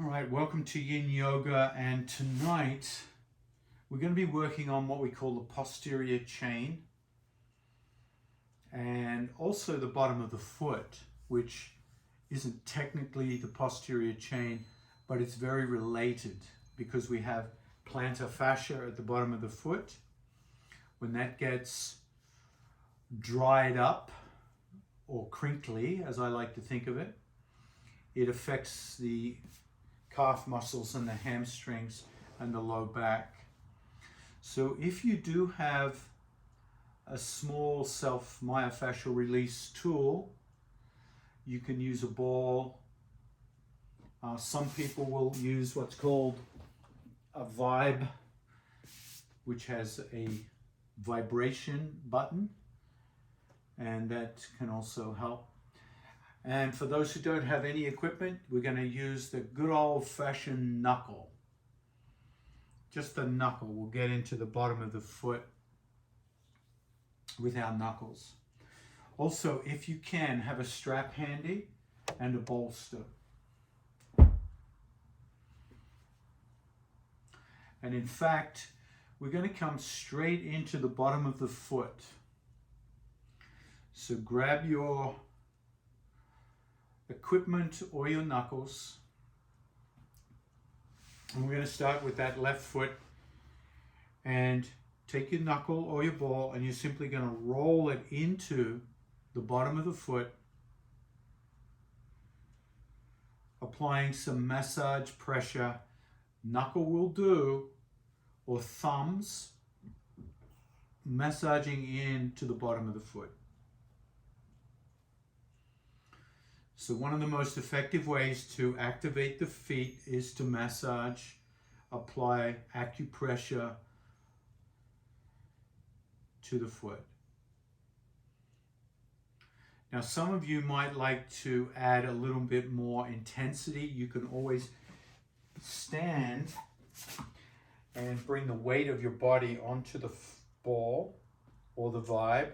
All right, welcome to Yin Yoga, and tonight we're going to be working on what we call the posterior chain and also the bottom of the foot, which isn't technically the posterior chain, but it's very related because we have plantar fascia at the bottom of the foot. When that gets dried up, or crinkly as I like to think of it, it affects the calf muscles and the hamstrings and the low back. So if you do have a small self myofascial release tool, you can use a ball. Some people will use what's called a vibe, which has a vibration button, and that can also help. And for those who don't have any equipment, we're going to use the good old-fashioned knuckle. Just the knuckle. We'll get into the bottom of the foot with our knuckles. Also, if you can, have a strap handy and a bolster. And in fact, we're going to come straight into the bottom of the foot. So grab your equipment or your knuckles, and we're going to start with that left foot, and take your knuckle or your ball and you're simply going to roll it into the bottom of the foot, applying some massage pressure. Knuckle will do, or thumbs, massaging into the bottom of the foot. So one of the most effective ways to activate the feet is to massage, apply acupressure to the foot. Now, some of you might like to add a little bit more intensity. You can always stand and bring the weight of your body onto the ball or the vibe,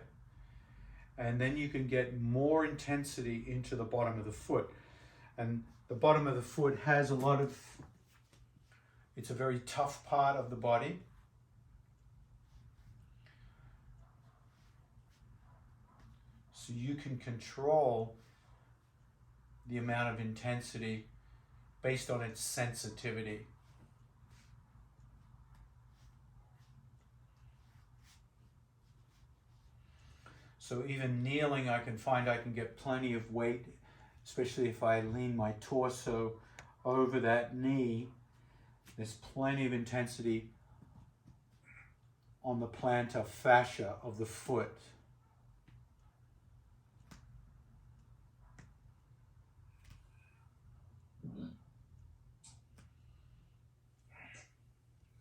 and then you can get more intensity into the bottom of the foot. And the bottom of the foot has it's a very tough part of the body. So you can control the amount of intensity based on its sensitivity. So even kneeling, I can get plenty of weight, especially if I lean my torso over that knee. There's plenty of intensity on the plantar fascia of the foot.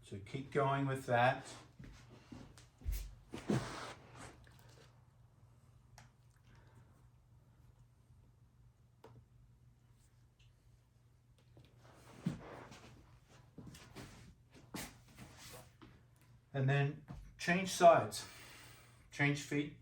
So keep going with that. And then change sides, change feet.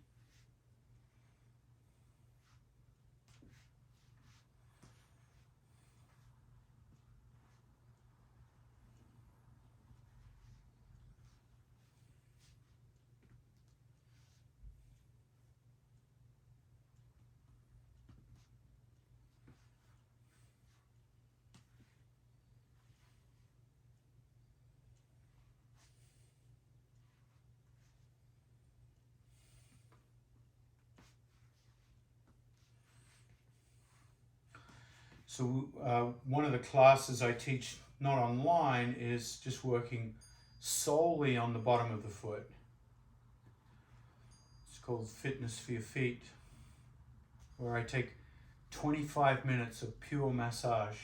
So one of the classes I teach, not online, is just working solely on the bottom of the foot. It's called Fitness for Your Feet, where I take 25 minutes of pure massage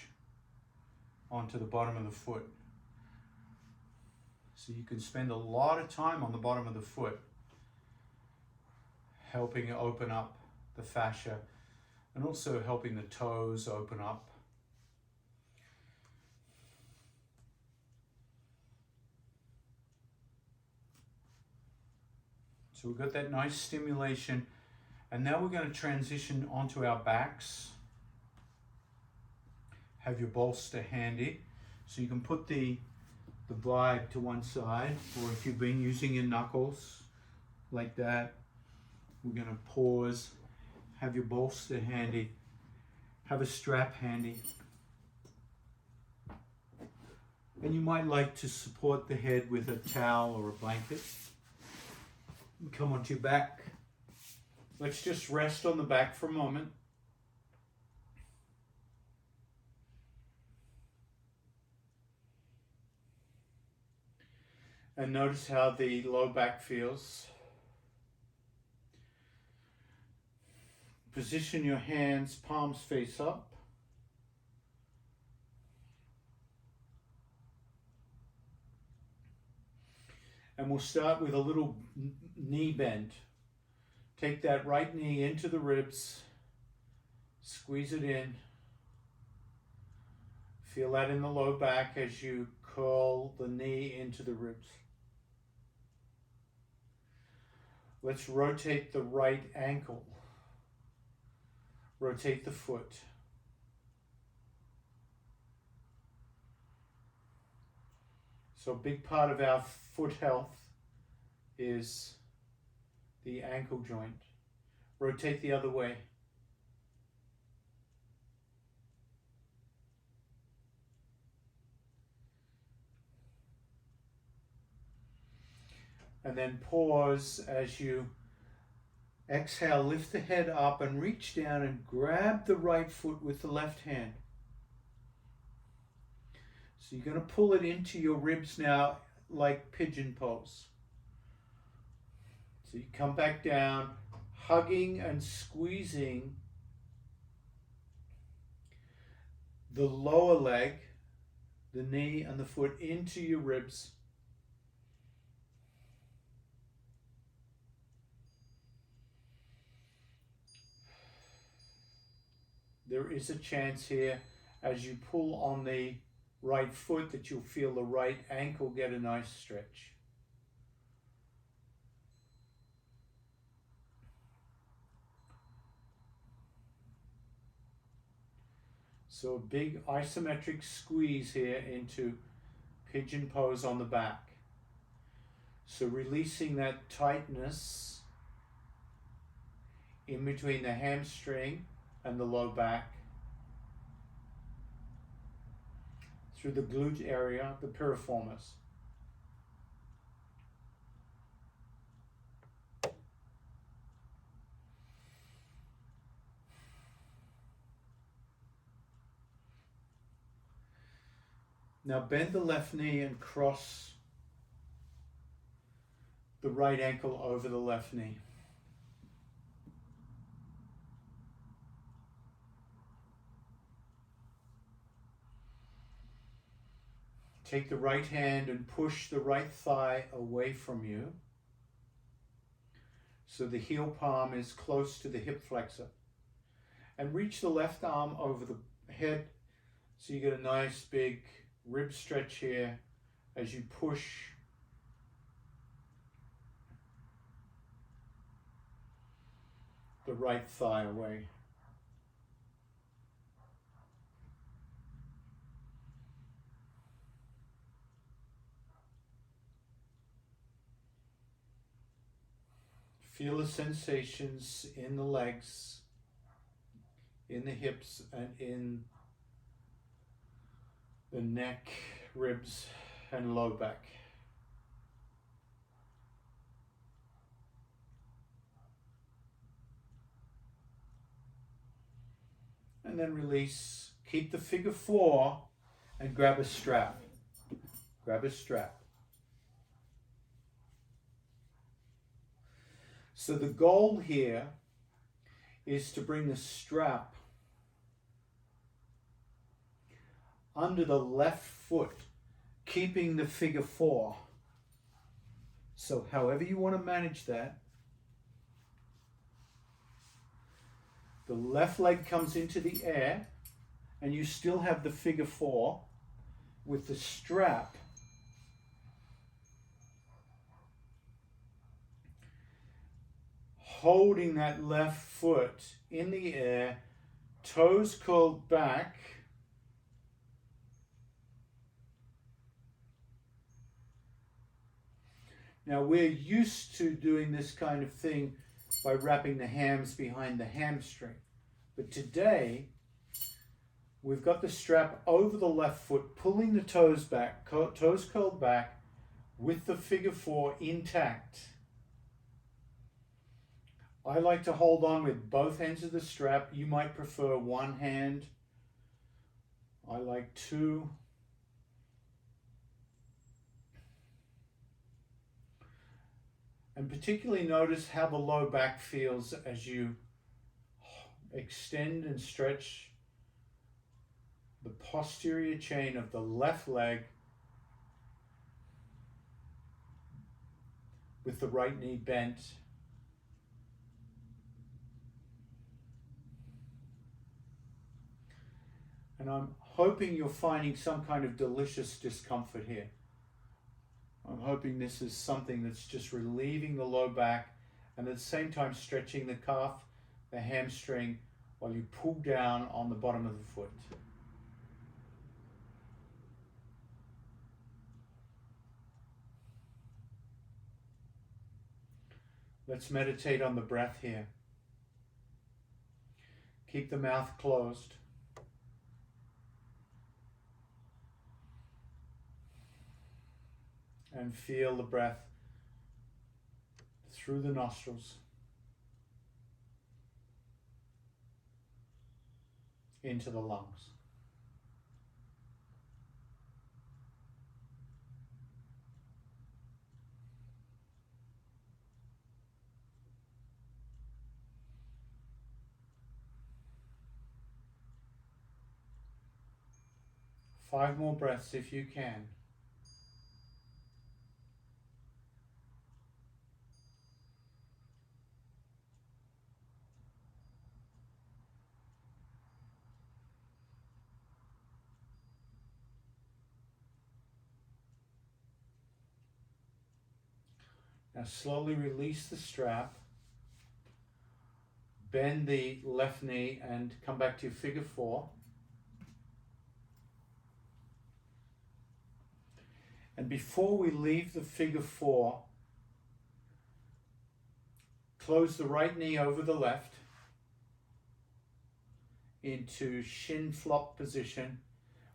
onto the bottom of the foot. So you can spend a lot of time on the bottom of the foot, helping open up the fascia and also helping the toes open up. So we've got that nice stimulation, and now we're going to transition onto our backs. have your bolster handy. So you can put the vibe to one side, or if you've been using your knuckles like that, we're going to pause, have your bolster handy, have a strap handy. And you might like to support the head with a towel or a blanket. Come onto your back. Let's just rest on the back for a moment. And notice how the low back feels. Position your hands, palms face up. And we'll start with a little knee bend. Take that right knee into the ribs, squeeze it in. Feel that in the low back as you curl the knee into the ribs. Let's rotate the right ankle. Rotate the foot. So a big part of our foot health is the ankle joint. Rotate the other way. And then pause as you exhale, lift the head up and reach down and grab the right foot with the left hand. So you're going to pull it into your ribs now like pigeon pose. So you come back down, hugging and squeezing the lower leg, the knee and the foot into your ribs. There is a chance here as you pull on the right foot that you'll feel the right ankle get a nice stretch. So a big isometric squeeze here into pigeon pose on the back. So releasing that tightness in between the hamstring and the low back, through the glute area, the piriformis. Now bend the left knee and cross the right ankle over the left knee. Take the right hand and push the right thigh away from you so the heel palm is close to the hip flexor. And reach the left arm over the head so you get a nice big rib stretch here as you push the right thigh away. Feel the sensations in the legs, in the hips, and in the neck, ribs, and low back. And then release. Keep the figure 4 and grab a strap. Grab a strap. So the goal here is to bring the strap under the left foot, keeping the figure 4. So however you want to manage that, the left leg comes into the air and you still have the figure 4 with the strap holding that left foot in the air, toes curled back, Now we're used to doing this kind of thing by wrapping the hams behind the hamstring. But today, we've got the strap over the left foot, pulling the toes back, toes curled back, with the figure 4 intact. I like to hold on with both ends of the strap. You might prefer one hand. I like two. And particularly notice how the low back feels as you extend and stretch the posterior chain of the left leg with the right knee bent. And I'm hoping you're finding some kind of delicious discomfort here. I'm hoping this is something that's just relieving the low back and at the same time stretching the calf, the hamstring, while you pull down on the bottom of the foot. Let's meditate on the breath here. Keep the mouth closed. And feel the breath through the nostrils into the lungs. Five more breaths if you can. Now slowly release the strap, bend the left knee and come back to figure 4. And before we leave the figure 4, close the right knee over the left into shin flop position.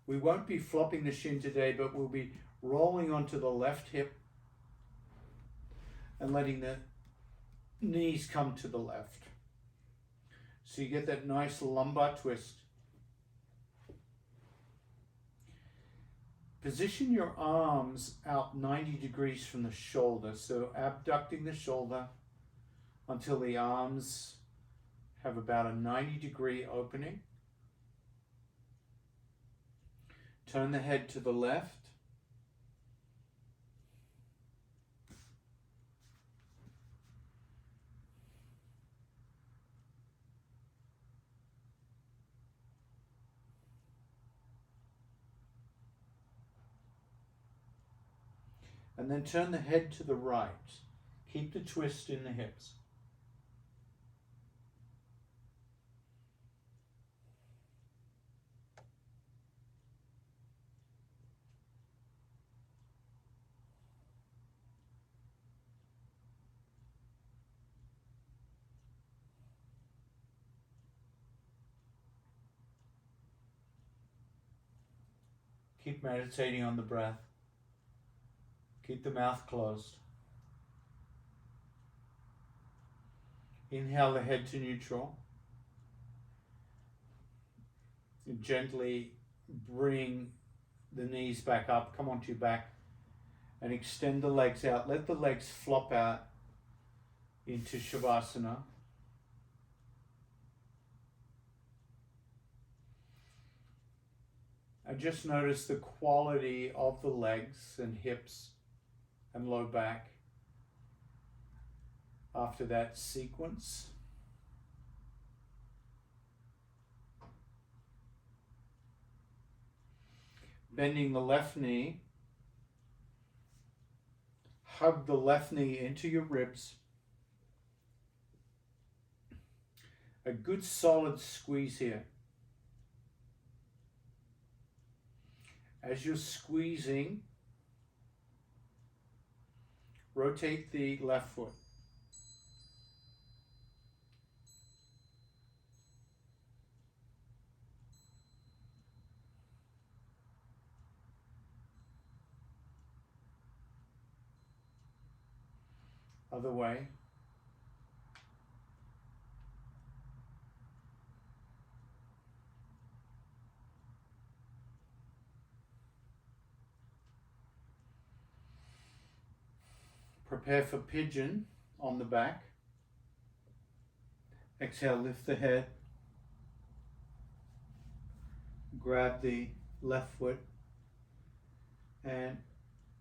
We won't be flopping the shin today, but we'll be rolling onto the left hip and letting the knees come to the left. So you get that nice lumbar twist. Position your arms out 90 degrees from the shoulder. So abducting the shoulder until the arms have about a 90-degree opening. Turn the head to the left. And then turn the head to the right. Keep the twist in the hips. Keep meditating on the breath. Keep the mouth closed. Inhale the head to neutral. And gently bring the knees back up. Come onto your back and extend the legs out. Let the legs flop out into Shavasana. And just notice the quality of the legs and hips and low back after that sequence. Bending the left knee. Hug the left knee into your ribs. A good solid squeeze here. As you're squeezing, Rotate the left foot. Other way. Prepare for pigeon on the back. Exhale, lift the head. Grab the left foot and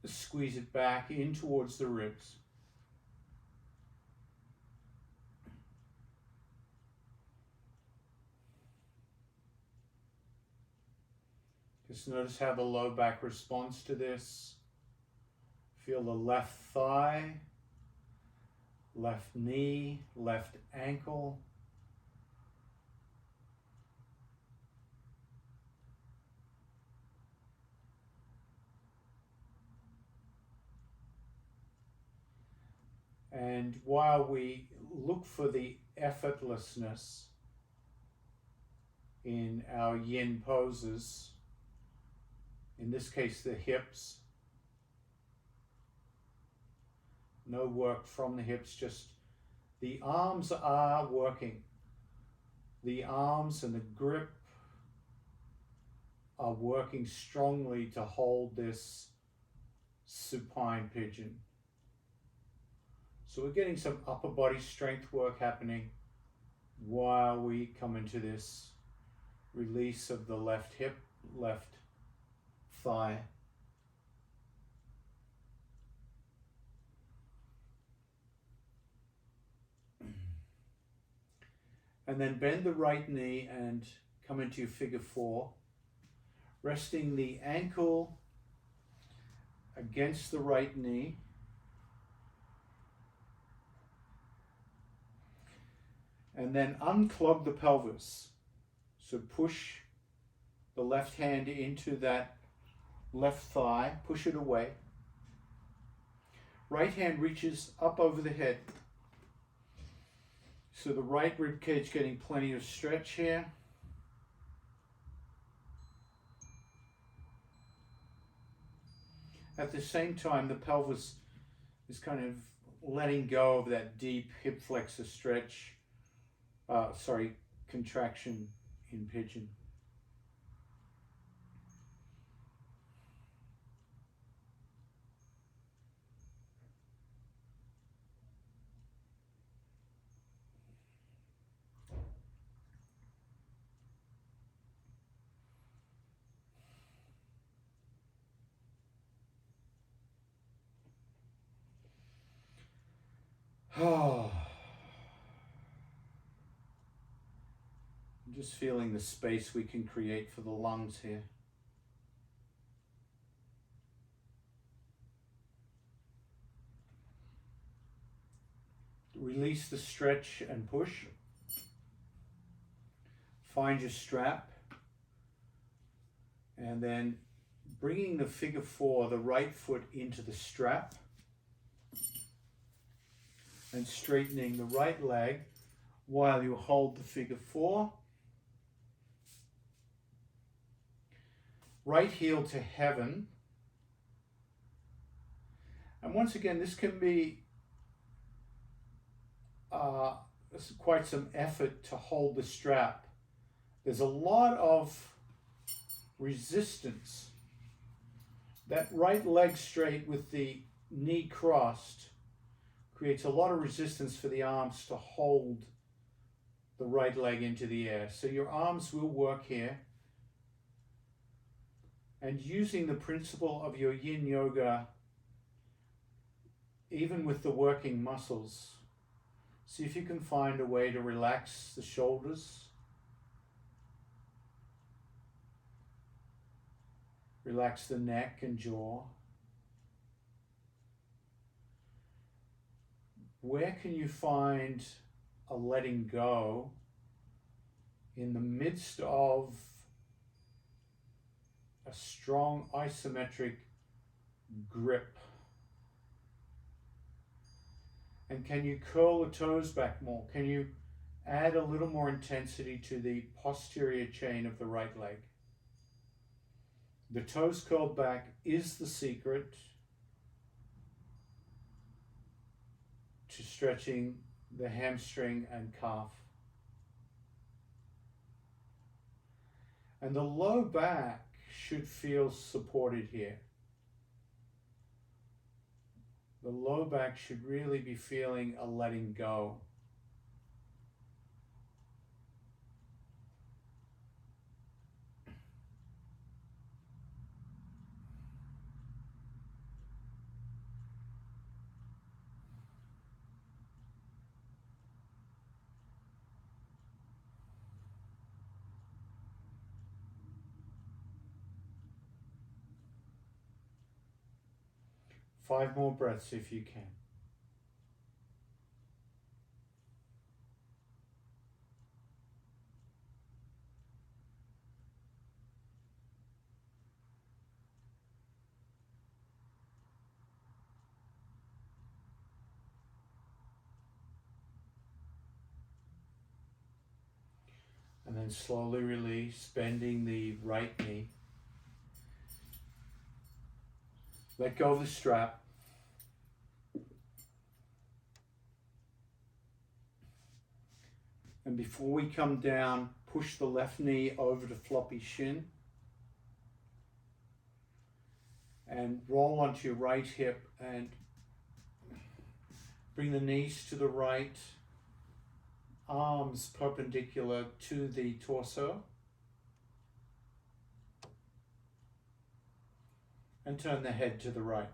squeeze it back in towards the ribs. Just notice how the low back responds to this. Feel the left thigh, left knee, left ankle. And while we look for the effortlessness in our yin poses, in this case the hips, no work from the hips, just the arms are working. The arms and the grip are working strongly to hold this supine pigeon. So we're getting some upper body strength work happening while we come into this release of the left hip, left thigh. And then bend the right knee and come into your figure four, resting the ankle against the right knee. And then unclog the pelvis. So push the left hand into that left thigh, push it away. Right hand reaches up over the head. So the right rib cage getting plenty of stretch here. At the same time, the pelvis is kind of letting go of that deep hip flexor stretch, contraction in pigeon. Oh. I'm just feeling the space we can create for the lungs here. Release the stretch and push. Find your strap. And then bringing the figure four, the right foot into the strap. And straightening the right leg while you hold the figure four. Right heel to heaven. And once again, this can be quite some effort to hold the strap. There's a lot of resistance. That right leg straight with the knee crossed creates a lot of resistance for the arms to hold the right leg into the air. So your arms will work here. And using the principle of your yin yoga, even with the working muscles, see if you can find a way to relax the shoulders. Relax the neck and jaw. Where can you find a letting go in the midst of a strong isometric grip? And can you curl the toes back more? Can you add a little more intensity to the posterior chain of the right leg? The toes curled back is the secret to stretching the hamstring and calf. And the low back should feel supported here. The low back should really be feeling a letting go. Five more breaths if you can. And then slowly release, bending the right knee. Let go of the strap. And before we come down, push the left knee over to floppy shin. And roll onto your right hip and bring the knees to the right, arms perpendicular to the torso. And turn the head to the right.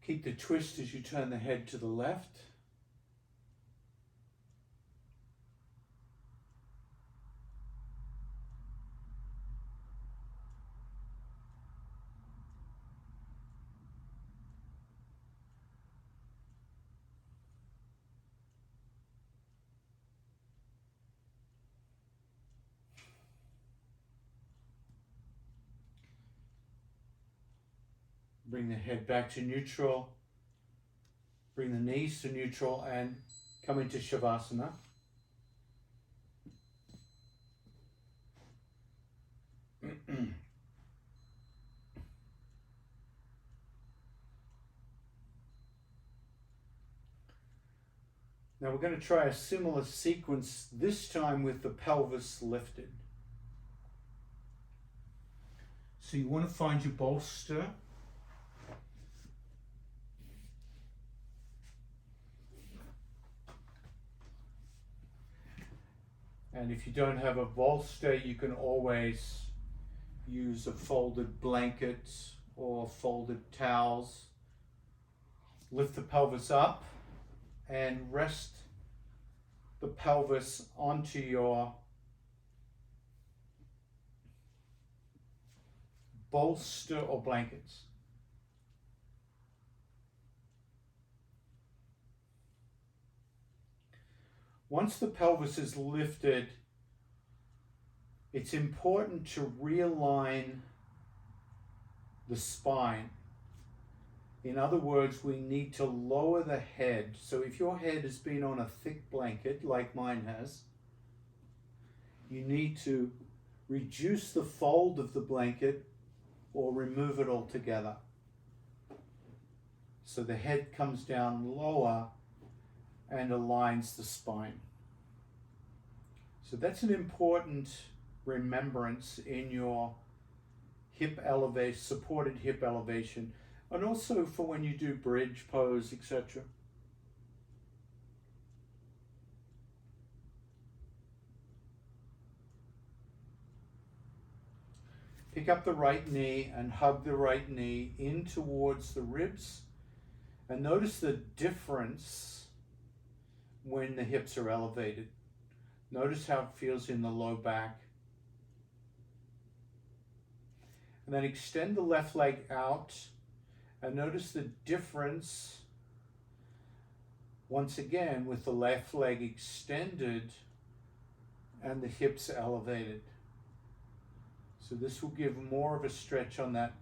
Keep the twist as you turn the head to the left. Bring the head back to neutral. Bring the knees to neutral and come into Shavasana. Now we're going to try a similar sequence, this time with the pelvis lifted. So you want to find your bolster. And if you don't have a bolster, you can always use a folded blanket or folded towels. Lift the pelvis up and rest the pelvis onto your bolster or blankets. Once the pelvis is lifted, it's important to realign the spine. In other words, we need to lower the head. So if your head has been on a thick blanket, like mine has, you need to reduce the fold of the blanket or remove it altogether. So the head comes down lower and aligns the spine. So that's an important remembrance in your hip elevation, supported hip elevation, and also for when you do bridge pose, etc. Pick up the right knee and hug the right knee in towards the ribs, and notice the difference when the hips are elevated. Notice how it feels in the low back. And then extend the left leg out and notice the difference once again with the left leg extended and the hips elevated. So this will give more of a stretch on that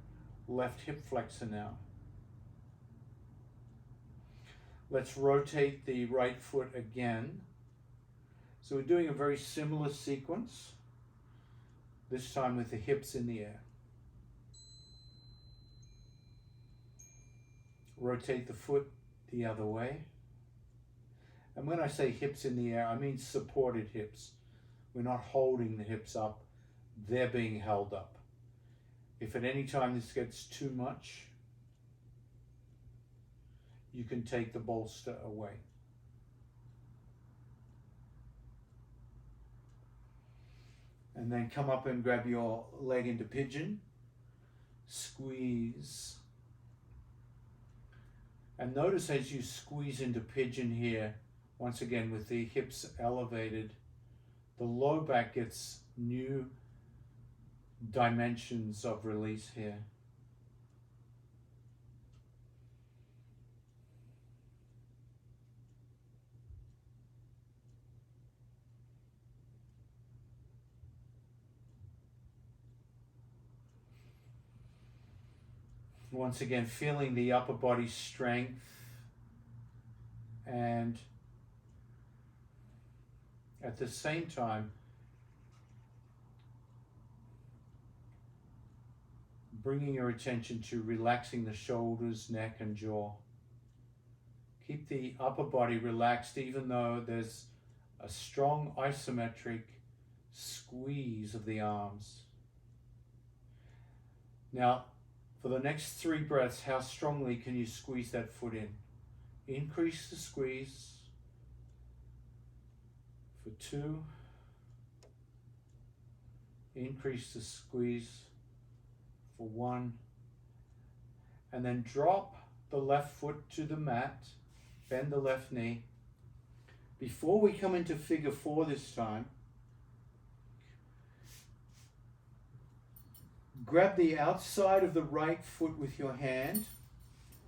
left hip flexor now. Let's rotate the right foot again. So we're doing a very similar sequence, this time with the hips in the air. Rotate the foot the other way. And when I say hips in the air, I mean supported hips. We're not holding the hips up, they're being held up. If at any time this gets too much, you can take the bolster away. And then come up and grab your leg into pigeon, squeeze. And notice as you squeeze into pigeon here, once again with the hips elevated, the low back gets new dimensions of release here. Once again, feeling the upper body strength and at the same time bringing your attention to relaxing the shoulders, neck, and jaw. Keep the upper body relaxed even though there's a strong isometric squeeze of the arms. Now, for the next 3 breaths, how strongly can you squeeze that foot in? Increase the squeeze for 2. Increase the squeeze for 1. And then drop the left foot to the mat. Bend the left knee. Before we come into figure 4 this time, grab the outside of the right foot with your hand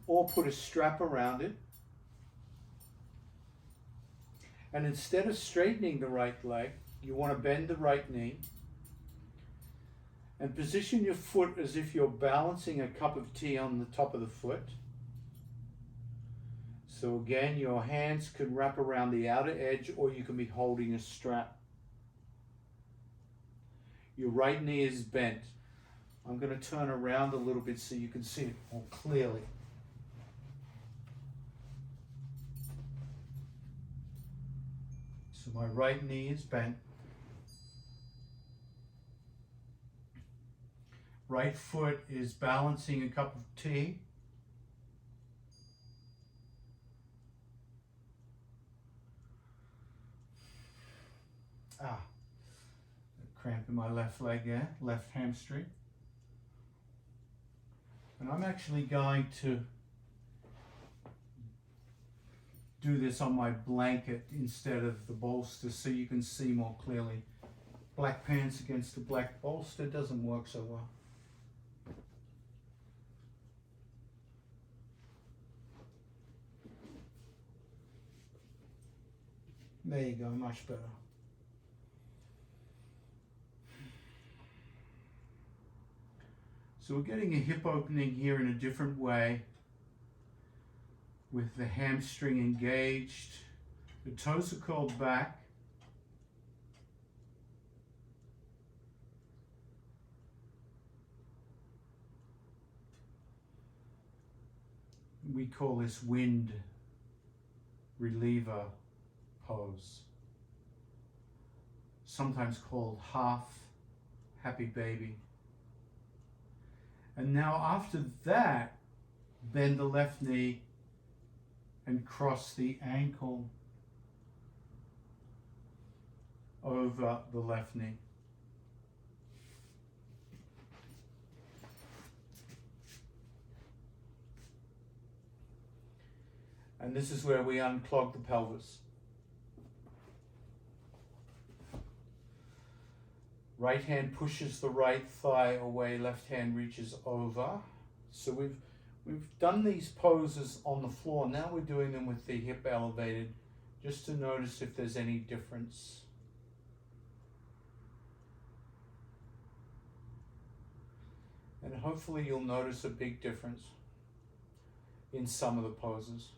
or put a strap around it. And instead of straightening the right leg, you want to bend the right knee and position your foot as if you're balancing a cup of tea on the top of the foot. So again, your hands can wrap around the outer edge or you can be holding a strap. Your right knee is bent. I'm going to turn around a little bit so you can see it more clearly. So my right knee is bent. Right foot is balancing a cup of tea. Cramp in my left leg there, left hamstring. And I'm actually going to do this on my blanket instead of the bolster so you can see more clearly. Black pants against the black bolster doesn't work so well. There you go, much better. So we're getting a hip opening here in a different way with the hamstring engaged. The toes are curled back. We call this wind reliever pose, sometimes called half happy baby. And now after that, bend the left knee and cross the ankle over the left knee. And this is where we unclog the pelvis. Right hand pushes the right thigh away, left hand reaches over. So we've done these poses on the floor. Now we're doing them with the hip elevated, just to notice if there's any difference. And hopefully you'll notice a big difference in some of the poses.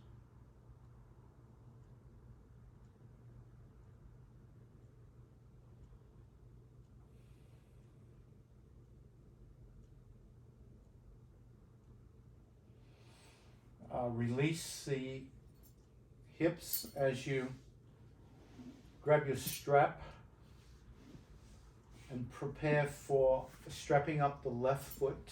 Release the hips as you grab your strap and prepare for strapping up the left foot.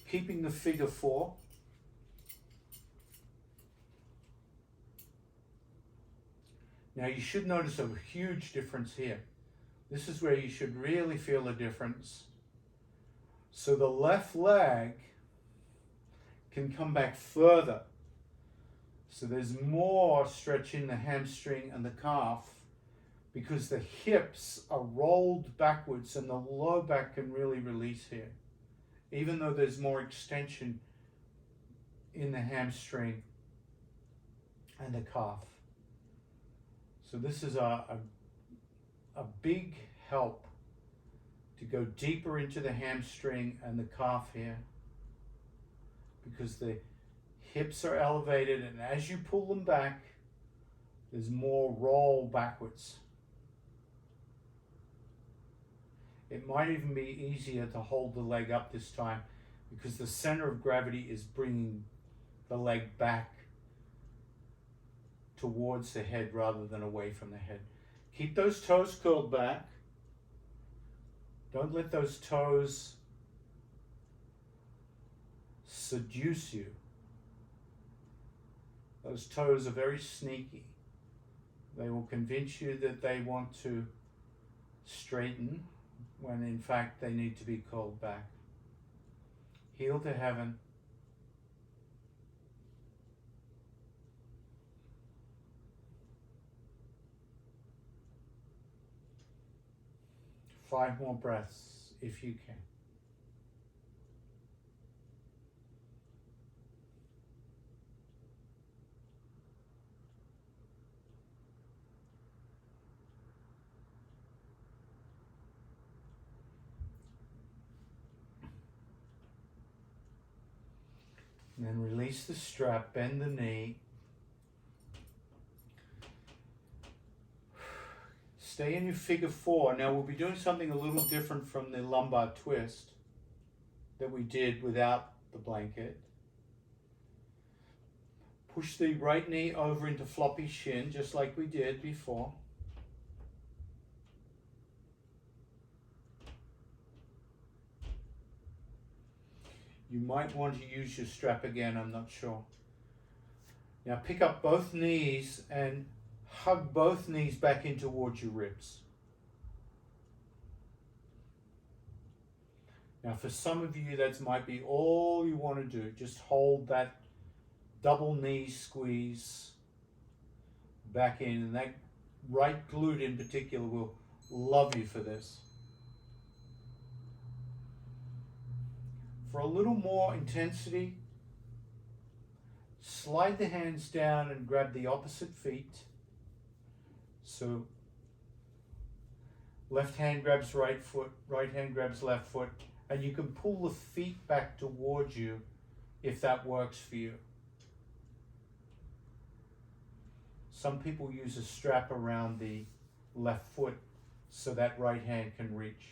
Keeping the figure 4. Now you should notice a huge difference here. This is where you should really feel a difference. So the left leg can come back further. So there's more stretch in the hamstring and the calf because the hips are rolled backwards and the low back can really release here, even though there's more extension in the hamstring and the calf. So this is a big help to go deeper into the hamstring and the calf here, because the hips are elevated, and as you pull them back, there's more roll backwards. It might even be easier to hold the leg up this time because the center of gravity is bringing the leg back towards the head rather than away from the head. Keep those toes curled back. Don't let those toes seduce you. Those toes are very sneaky. They will convince you that they want to straighten when in fact they need to be curled back. Heel to heaven. Five more breaths if you can. And then release the strap, bend the knee. Stay in your figure 4. Now we'll be doing something a little different from the lumbar twist that we did without the blanket. Push the right knee over into floppy shin, just like we did before. You might want to use your strap again, I'm not sure. Now pick up both knees and hug both knees back in towards your ribs. Now for some of you, that might be all you want to do. Just hold that double knee squeeze back in, and that right glute in particular will love you for this. For a little more intensity, slide the hands down and grab the opposite feet. So left hand grabs right foot, right hand grabs left foot, and you can pull the feet back towards you if that works for you. Some people use a strap around the left foot so that right hand can reach.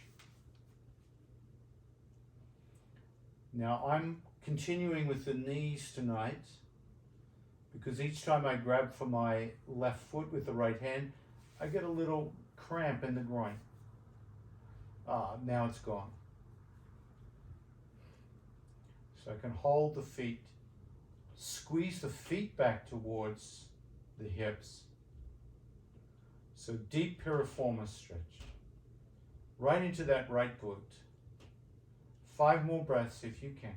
Now I'm continuing with the knees tonight because each time I grab for my left foot with the right hand, I get a little cramp in the groin. Now it's gone. So I can hold the feet, squeeze the feet back towards the hips. So deep piriformis stretch, right into that right glute. 5 more breaths if you can.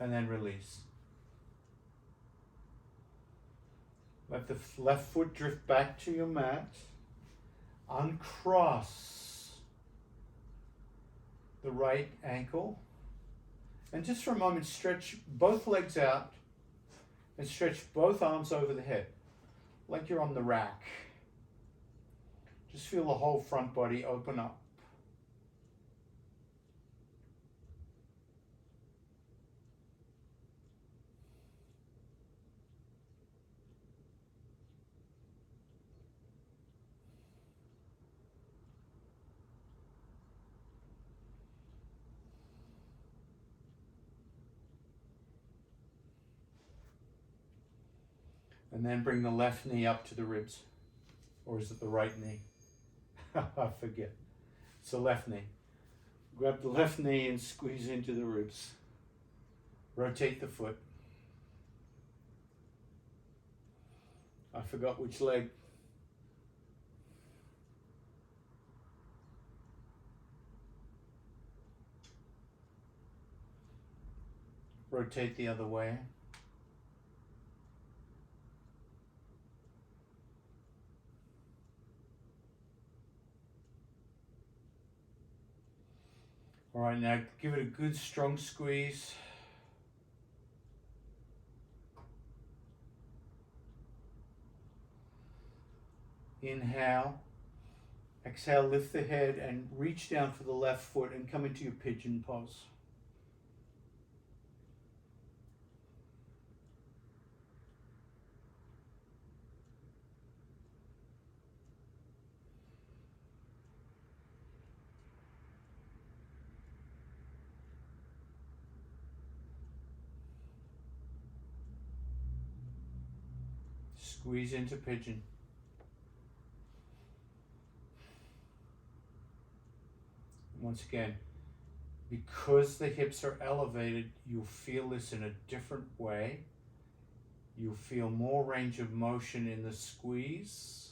and then release. Let the left foot drift back to your mat. Uncross the right ankle. And just for a moment, stretch both legs out and stretch both arms over the head, like you're on the rack. Just feel the whole front body open up. And then bring the left knee up to the ribs. Or is it the right knee? I forget. It's the left knee. Grab the left knee and squeeze into the ribs. Rotate the foot. I forgot which leg. Rotate the other way. All right, now give it a good strong squeeze. Inhale. Exhale, lift the head and reach down for the left foot and come into your pigeon pose. Squeeze into pigeon. Once again, because the hips are elevated, you'll feel this in a different way. You'll feel more range of motion in the squeeze,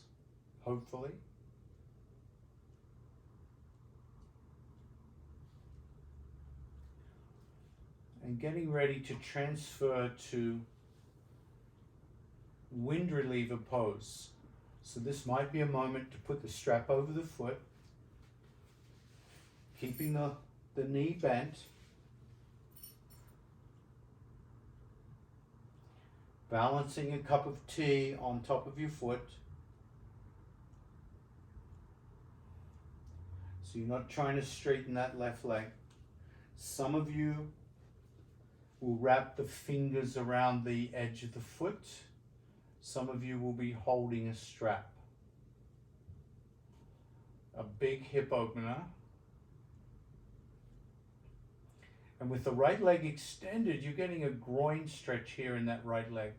hopefully. And getting ready to transfer to wind reliever pose. So this might be a moment to put the strap over the foot, keeping the knee bent, balancing a cup of tea on top of your foot. So you're not trying to straighten that left leg. Some of you will wrap the fingers around the edge of the foot. Some of you will be holding a strap. A big hip opener. And with the right leg extended, you're getting a groin stretch here in that right leg.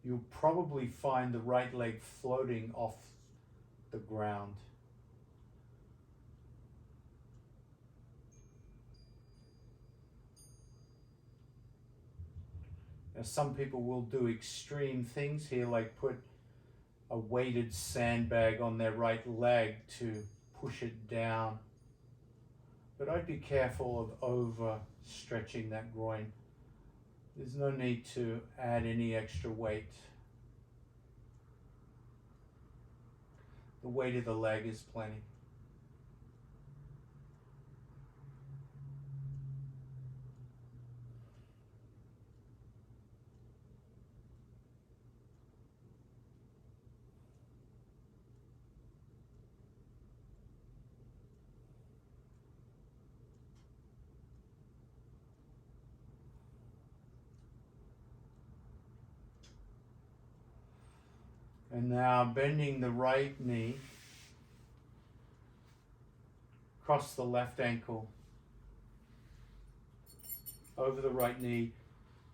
You'll probably find the right leg floating off the ground. Now, some people will do extreme things here, like put a weighted sandbag on their right leg to push it down. But I'd be careful of over stretching that groin. There's no need to add any extra weight. The weight of the leg is plenty. And now bending the right knee, cross the left ankle, over the right knee.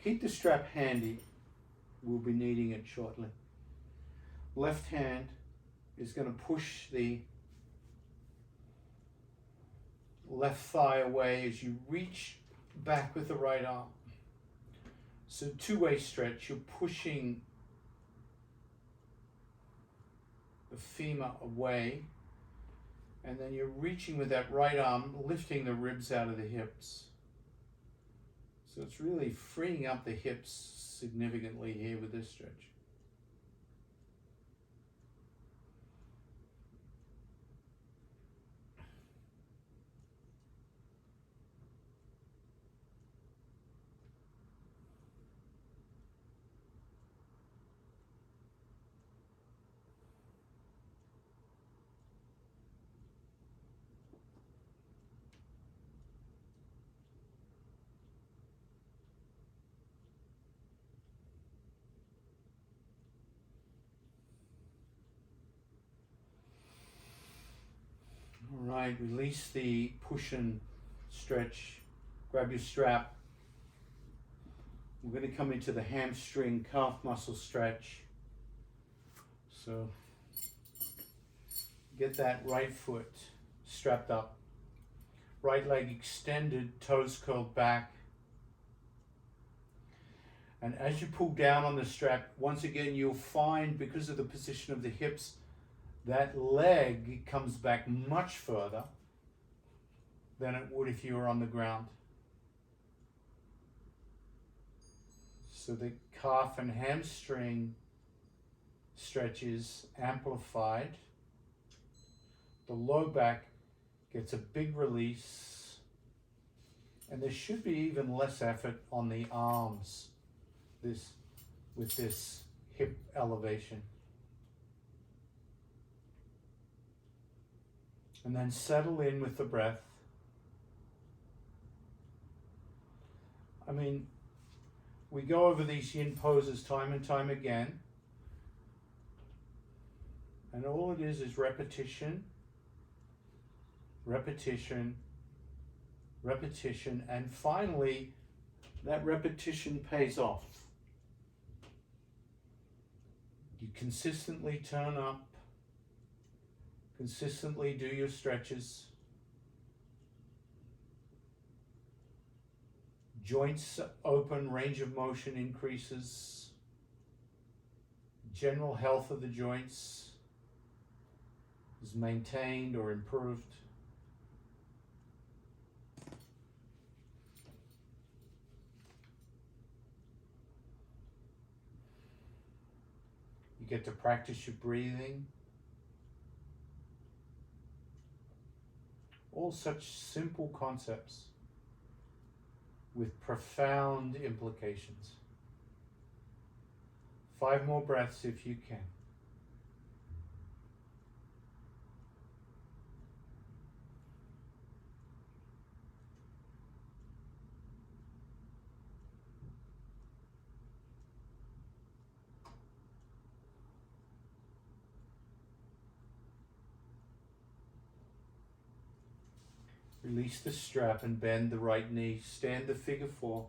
Keep the strap handy. We'll be needing it shortly. Left hand is going to push the left thigh away as you reach back with the right arm. So two-way stretch, you're pushing the femur away And then you're reaching with that right arm, lifting the ribs out of the hips. So it's really freeing up the hips significantly here with this stretch. All right, release the push and stretch. Grab your strap. We're going to come into the hamstring calf muscle stretch. So get that right foot strapped up. Right leg extended, toes curled back. And as you pull down on the strap, once again, you'll find, because of the position of the hips, that leg comes back much further than it would if you were on the ground. So the calf and hamstring stretch is amplified. The low back gets a big release. And there should be even less effort on the arms with this hip elevation. And then settle in with the breath. I mean, we go over these yin poses time and time again. And all it is repetition, repetition, repetition, and finally, that repetition pays off. You consistently turn up, consistently do your stretches. Joints open, range of motion increases. General health of the joints is maintained or improved. You get to practice your breathing. All such simple concepts with profound implications. 5 more breaths if you can. Release the strap and bend the right knee. Stand the figure 4.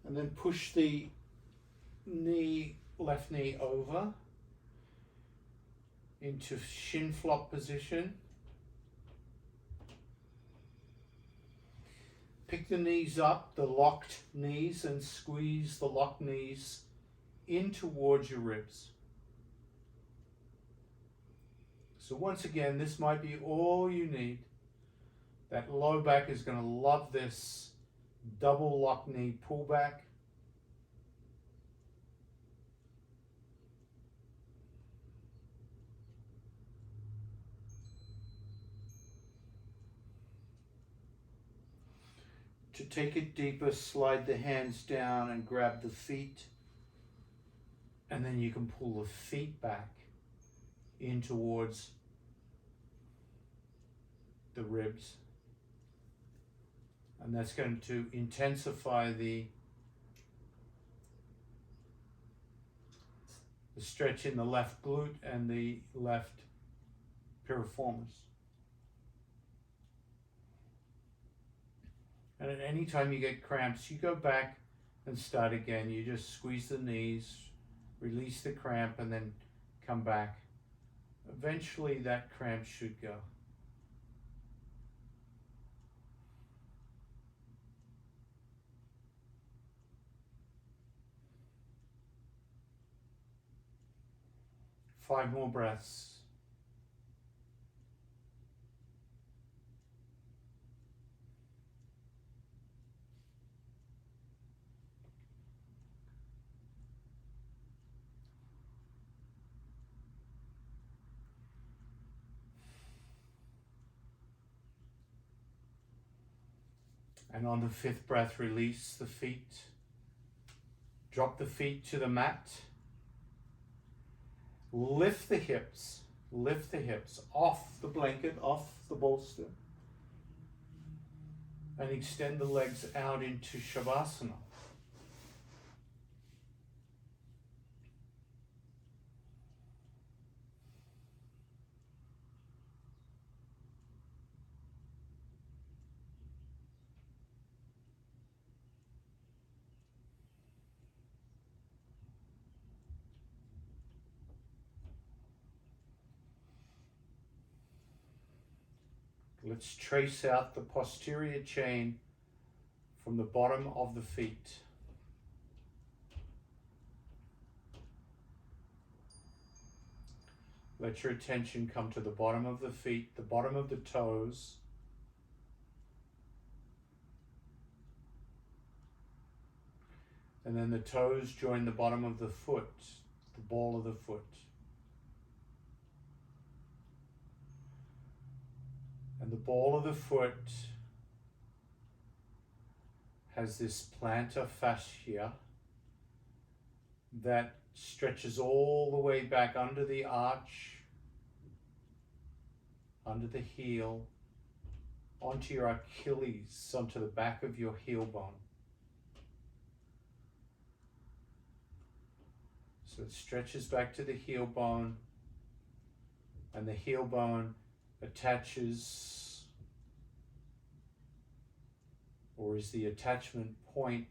And then push the left knee over into shin flop position. Pick the knees up, the locked knees, and squeeze the locked knees in towards your ribs. So once again, this might be all you need. That low back is going to love this double lock knee pullback. To take it deeper, slide the hands down and grab the feet. And then you can pull the feet back in towards the ribs. And that's going to intensify the stretch in the left glute and the left piriformis. And at any time you get cramps, you go back and start again. You just squeeze the knees, release the cramp, and then come back. Eventually that cramp should go. 5 more breaths. And on the 5th breath, release the feet. Drop the feet to the mat. Lift the hips off the blanket, off the bolster. And extend the legs out into Shavasana. Let's trace out the posterior chain from the bottom of the feet. Let your attention come to the bottom of the feet, the bottom of the toes. And then the toes join the bottom of the foot, the ball of the foot. And the ball of the foot has this plantar fascia that stretches all the way back under the arch, under the heel, onto your Achilles, onto the back of your heel bone. So it stretches back to the heel bone, and the heel bone attaches, or is the attachment point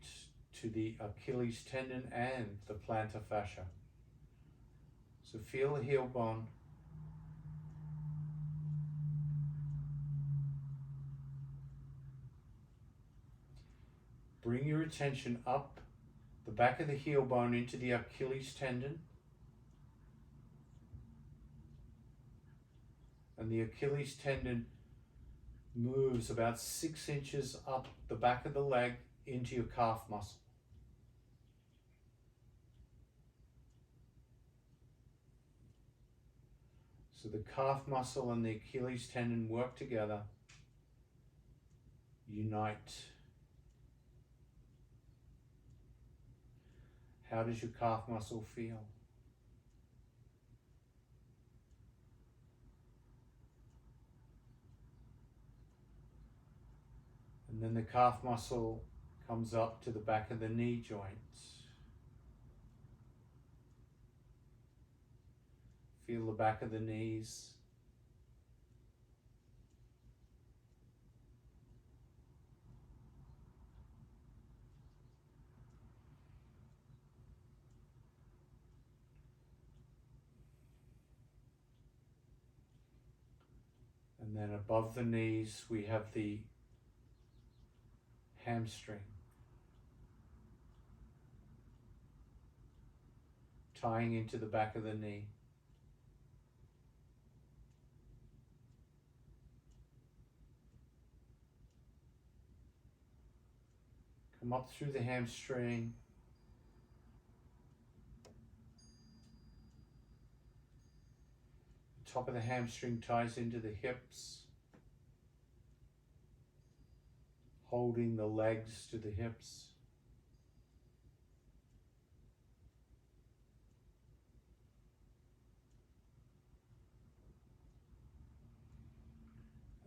to the Achilles tendon and the plantar fascia. So feel the heel bone. Bring your attention up the back of the heel bone into the Achilles tendon. And the Achilles tendon moves about 6 inches up the back of the leg into your calf muscle. So the calf muscle and the Achilles tendon work together, unite. How does your calf muscle feel? And then the calf muscle comes up to the back of the knee joint. Feel the back of the knees. And then above the knees, we have the hamstring, tying into the back of the knee. Come up through the hamstring. The top of the hamstring ties into the hips, holding the legs to the hips.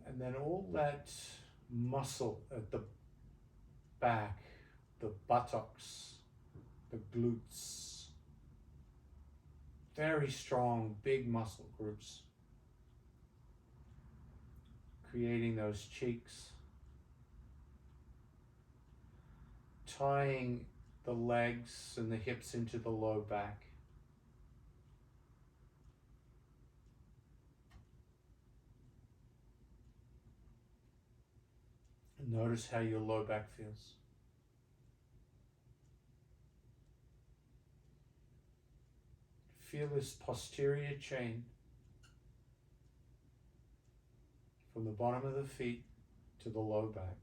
And then all that muscle at the back, the buttocks, the glutes, very strong, big muscle groups, creating those cheeks, tying the legs and the hips into the low back. And notice how your low back feels. feel this posterior chain from the bottom of the feet to the low back.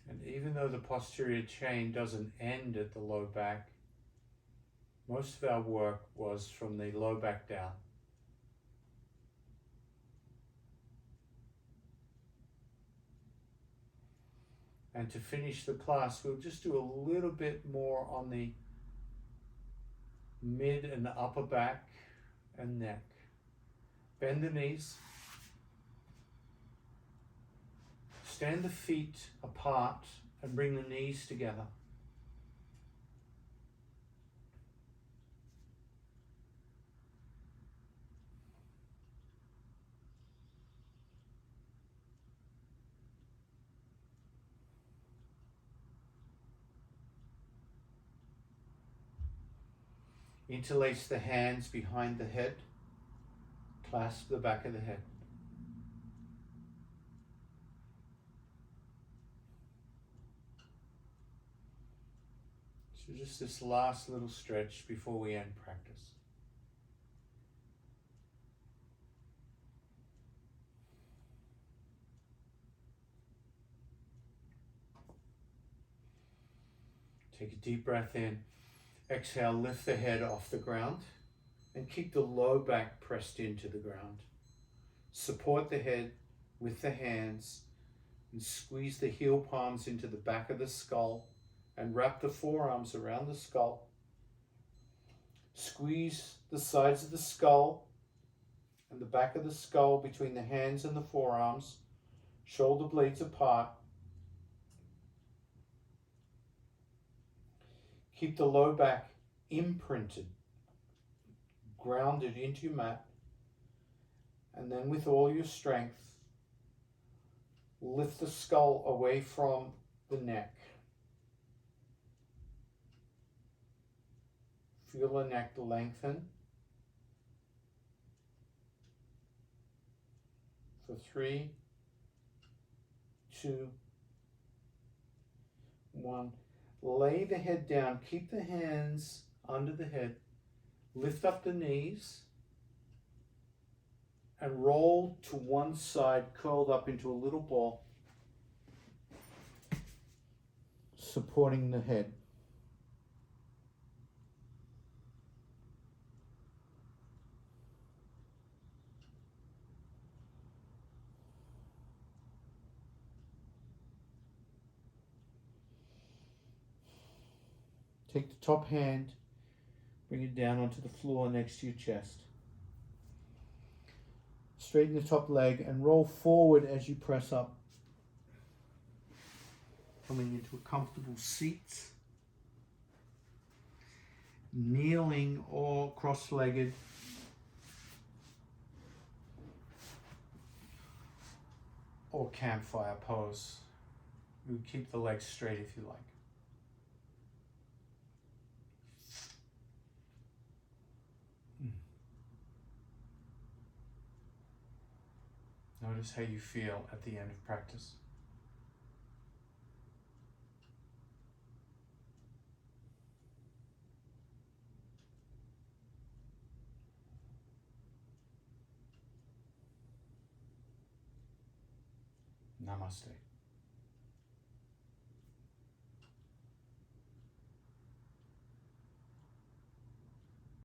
And even though the posterior chain doesn't end at the low back, most of our work was from the low back down. And to finish the class, we'll just do a little bit more on the mid and the upper back and neck. Bend the knees. Stand the feet apart and bring the knees together. Interlace the hands behind the head. Clasp the back of the head. So just this last little stretch before we end practice. Take a deep breath in. Exhale, lift the head off the ground and keep the low back pressed into the ground. Support the head with the hands and squeeze the heel palms into the back of the skull and wrap the forearms around the skull. Squeeze the sides of the skull and the back of the skull between the hands and the forearms, shoulder blades apart. Keep the low back imprinted, grounded into your mat, and then with all your strength, lift the skull away from the neck. Feel the neck lengthen for 3, 2, 1. Lay the head down. Keep the hands under the head. Lift up the knees and roll to one side, curled up into a little ball, supporting the head. Take the top hand, bring it down onto the floor next to your chest. Straighten the top leg and roll forward as you press up. Coming into a comfortable seat. Kneeling or cross-legged. Or campfire pose. You keep the legs straight if you like. Notice how you feel at the end of practice. Namaste.